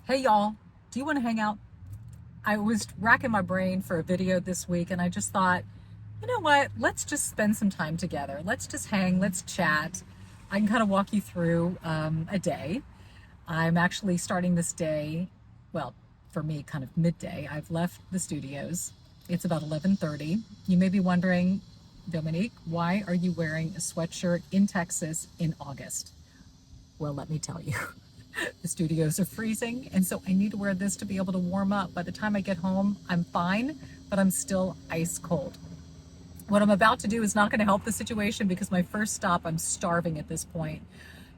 Hey y'all, do you want to hang out? I was racking my brain for a video this week and I just thought, you know what, let's just spend some time together. Let's just hang, let's chat. I can kind of walk you through a day. I'm actually starting this day, well, for me, kind of midday. I've left the studios. It's about 11:30. You may be wondering, Dominique, why are you wearing a sweatshirt in Texas in August? Well, let me tell you. The studios are freezing, and so I need to wear this to be able to warm up. By the time I get home, I'm fine, but I'm still ice cold. What I'm about to do is not going to help the situation because my first stop, I'm starving at this point,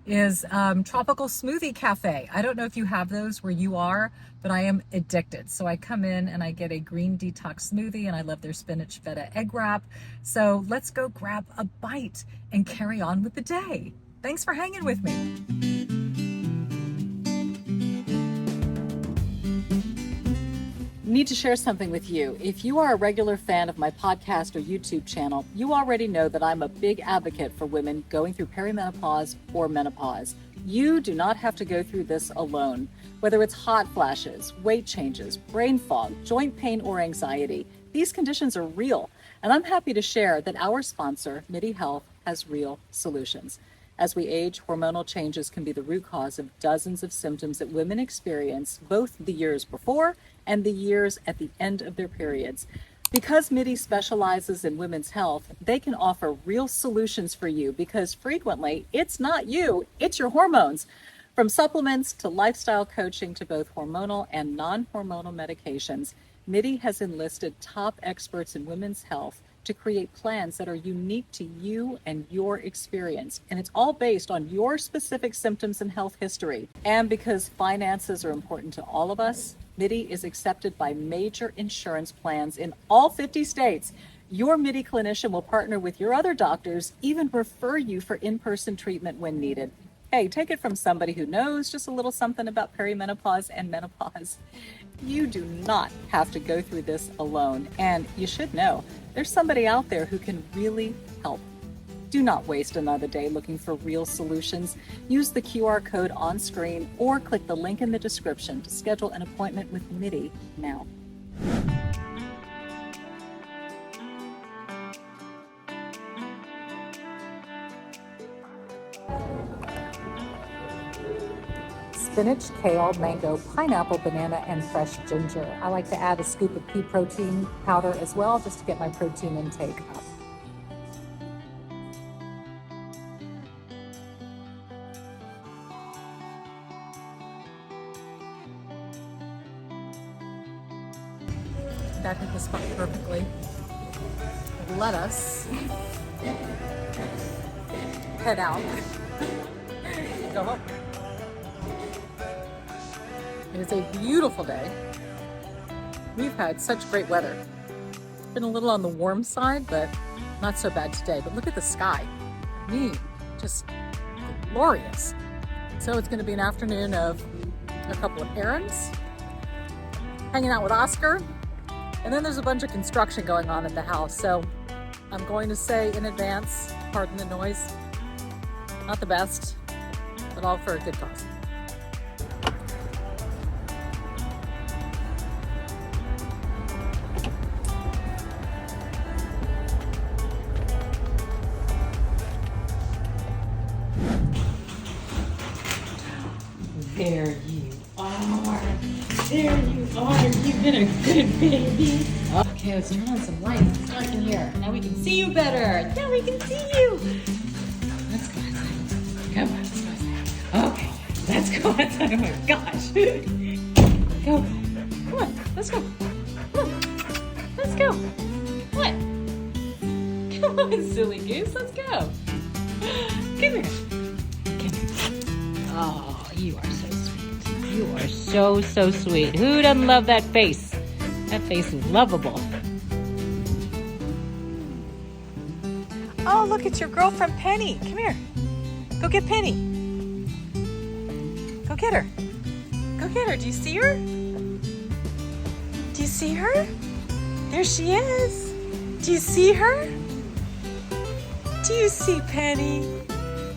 is Tropical Smoothie Cafe. I don't know if you have those where you are, but I am addicted. So I come in and I get a green detox smoothie, and I love their spinach feta egg wrap. So let's go grab a bite and carry on with the day. Thanks for hanging with me. Need to share something with you. If you are a regular fan of my podcast or YouTube channel, you already know that I'm a big advocate for women going through perimenopause or menopause. You do not have to go through this alone. Whether it's hot flashes, weight changes, brain fog, joint pain, or anxiety, these conditions are real. And I'm happy to share that our sponsor, Midday Health, has real solutions. As we age, hormonal changes can be the root cause of dozens of symptoms that women experience both the years before and the years at the end of their periods. Because Midday specializes in women's health, they can offer real solutions for you because frequently it's not you, it's your hormones. From supplements to lifestyle coaching to both hormonal and non-hormonal medications, Midday has enlisted top experts in women's health to create plans that are unique to you and your experience. And it's all based on your specific symptoms and health history. And because finances are important to all of us, Midday is accepted by major insurance plans in all 50 states. Your Midday clinician will partner with your other doctors, even refer you for in-person treatment when needed. Hey, take it from somebody who knows just a little something about perimenopause and menopause. You do not have to go through this alone, and you should know there's somebody out there who can really help. Do not waste another day looking for real solutions. Use the QR code on screen or click the link in the description to schedule an appointment with Midday now. Spinach, kale, mango, pineapple, banana, and fresh ginger. I like to add a scoop of pea protein powder as well, just to get my protein intake up. That hit the spot perfectly. Let us head out. Go home. It is a beautiful day. We've had such great weather. It's been a little on the warm side, but not so bad today. But look at the sky. Just glorious. So it's going to be an afternoon of a couple of errands, hanging out with Oscar, and then there's a bunch of construction going on at the house. So I'm going to say in advance, pardon the noise, not the best, but all for a good cause. There you are. There you are. You've been a good baby. Okay, let's turn on some lights. It's dark in here. Now we can see you better. Now we can see you. Let's go outside. Come on, let's go outside. Okay, let's go outside. Oh my gosh. Go. Come on, let's go. Come on. Let's go. What? Come on, silly goose. Let's go. Come here. Come here. Oh, you are so sweet. You are so, so sweet. Who doesn't love that face? That face is lovable. Oh, look, it's your girlfriend Penny. Come here. Go get Penny. Go get her. Go get her. Do you see her? Do you see her? There she is. Do you see her? Do you see Penny?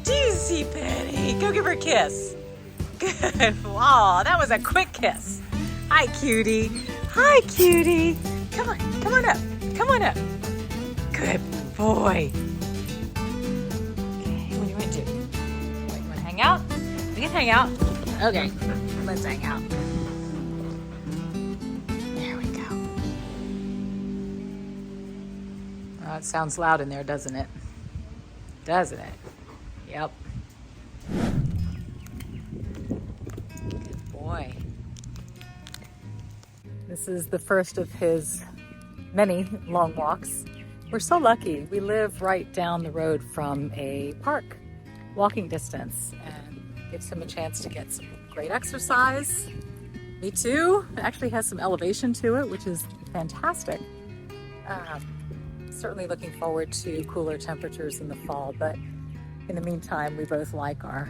Do you see Penny? Go give her a kiss. Good. Wow, that was a quick kiss. Hi, cutie. Hi, cutie. Come on up. Come on up. Good boy. Okay, what do you want to do? You want to hang out? We can hang out. Okay, let's hang out. There we go. Oh, it sounds loud in there, doesn't it? Doesn't it? Yep. Good boy. This is the first of his many long walks. We're so lucky. We live right down the road from a park, walking distance, and gives him a chance to get some great exercise. Me too. It actually has some elevation to it, which is fantastic. Certainly looking forward to cooler temperatures in the fall, but in the meantime, we both like our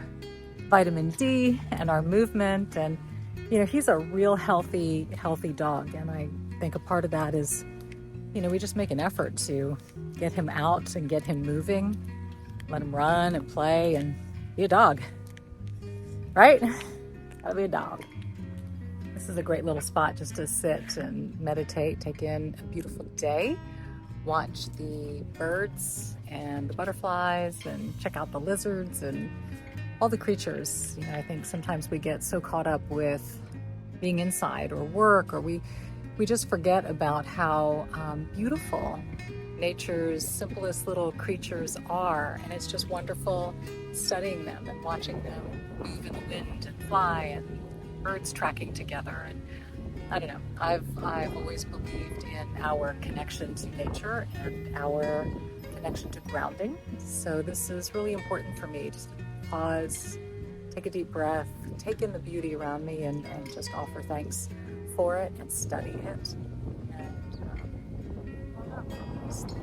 vitamin D and our movement, and you know, he's a real healthy dog, and I think a part of that is, you know, we just make an effort to get him out and get him moving, let him run and play and be a dog, right? Gotta be a dog. This is a great little spot just to sit and meditate, take in a beautiful day, watch the birds and the butterflies and check out the lizards and all the creatures. You know, I think sometimes we get so caught up with being inside or work, or we just forget about how beautiful nature's simplest little creatures are. And it's just wonderful studying them and watching them move in the wind and fly, and birds tracking together. And I don't know, I've always believed in our connection to nature and our connection to grounding. So this is really important for me, just to pause, take a deep breath, take in the beauty around me, and just offer thanks for it and study it. And just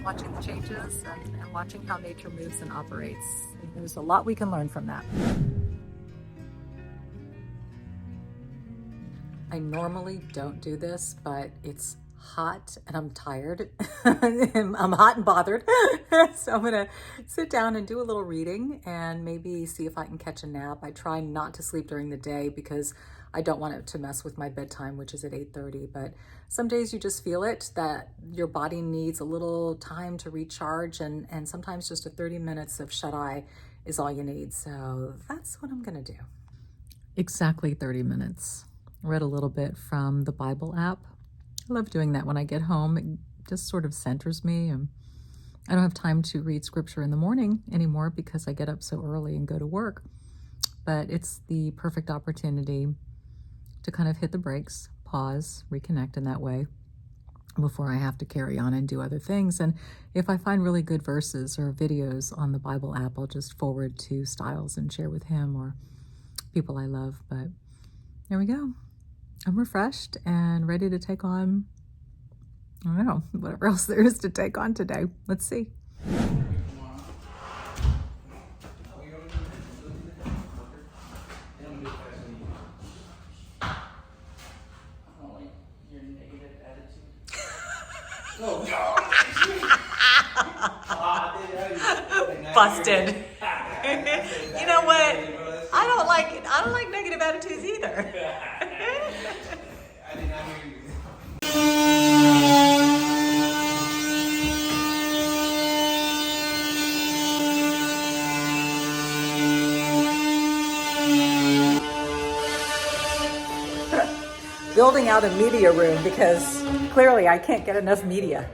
watching the changes and watching how nature moves and operates. There's a lot we can learn from that. I normally don't do this, but it's hot and I'm tired. I'm hot and bothered. So I'm gonna sit down and do a little reading and maybe see if I can catch a nap. I try not to sleep during the day because I don't want it to mess with my bedtime, which is at 8:30. But some days you just feel it, that your body needs a little time to recharge, and sometimes just a 30 minutes of shut-eye is all you need. So that's what I'm gonna do. Exactly 30 minutes. Read a little bit from the Bible app. I love doing that when I get home. It just sort of centers me. And I don't have time to read scripture in the morning anymore because I get up so early and go to work. But it's the perfect opportunity to kind of hit the brakes, pause, reconnect in that way before I have to carry on and do other things. And if I find really good verses or videos on the Bible app, I'll just forward to Styles and share with him or people I love. But there we go. I'm refreshed and ready to take on, I don't know, whatever else there is to take on today. Let's see. Busted. You know what? I don't like negative attitudes either. Building out a media room because clearly I can't get enough media.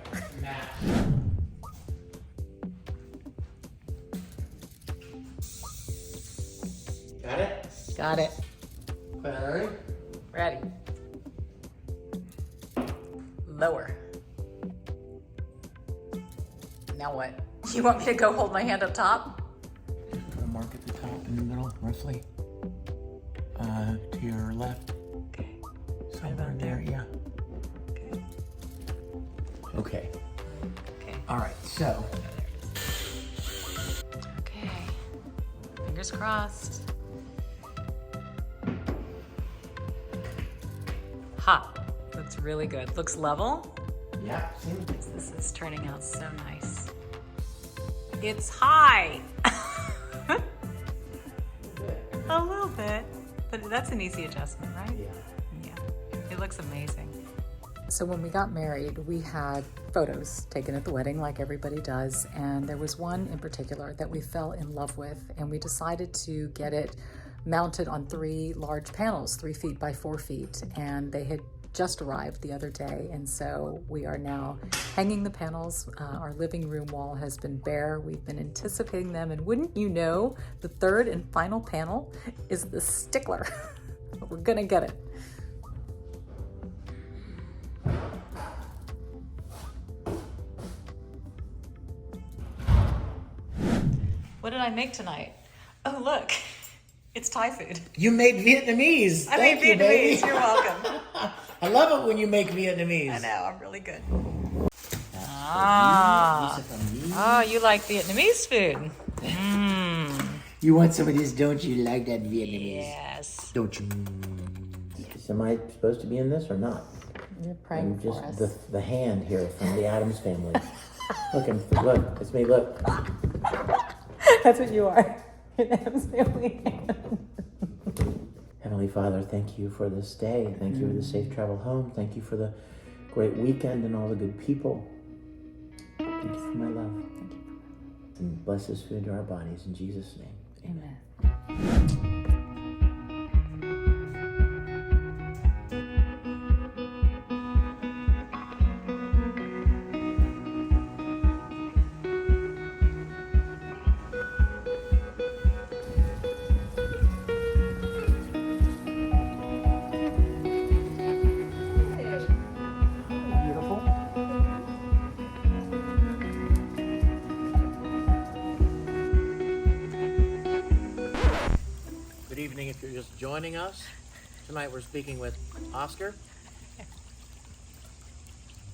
Got it? Got it. Ready? Ready. Lower. Now what? You want me to go hold my hand up top? Put a mark at the top in the middle, roughly. To your left. Okay. Somewhere in there, yeah. Okay. Okay. Okay. All right, so. Okay. Fingers crossed. Ha! Looks really good. Looks level. Yeah, seems This is turning out so nice. It's high. A little bit, but that's an easy adjustment, right? Yeah. Yeah, it looks amazing. So when we got married, we had photos taken at the wedding like everybody does, and there was one in particular that we fell in love with, and we decided to get it mounted on 3 large panels, 3 feet by 4 feet, and they had just arrived the other day, and so we are now hanging the panels. Our living room wall has been bare. We've been anticipating them, and wouldn't you know, the 3rd and final panel is the stickler. We're gonna get it. What did I make tonight? Oh, look, it's Thai food. You made Vietnamese. I Thank made you, baby. Vietnamese. You're welcome. I love it when you make Vietnamese. I know, I'm really good. That's Ah. for me. Oh, you like Vietnamese food? Mmm. You want some of this, don't you? Like that Vietnamese? Yes. Don't you? Am I supposed to be in this or not? You're praying I'm just for us. the hand here from the Addams family. Look, it's me. Look. That's what you are. An Addams family. Heavenly Father, thank you for this day. Thank you for the safe travel home. Thank you for the great weekend and all the good people. Thank you for my love. Thank you. And bless this food to our bodies in Jesus' name. Amen. Beautiful. Good evening if you're just joining us. Tonight we're speaking with Oscar.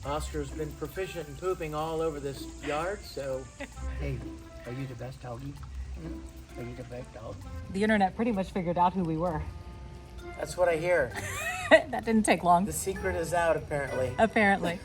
Oscar's been proficient in pooping all over this yard, so... Hey, are you the best doggy? Are you the best dog? The internet pretty much figured out who we were. That's what I hear. That didn't take long, The secret is out, apparently. apparently.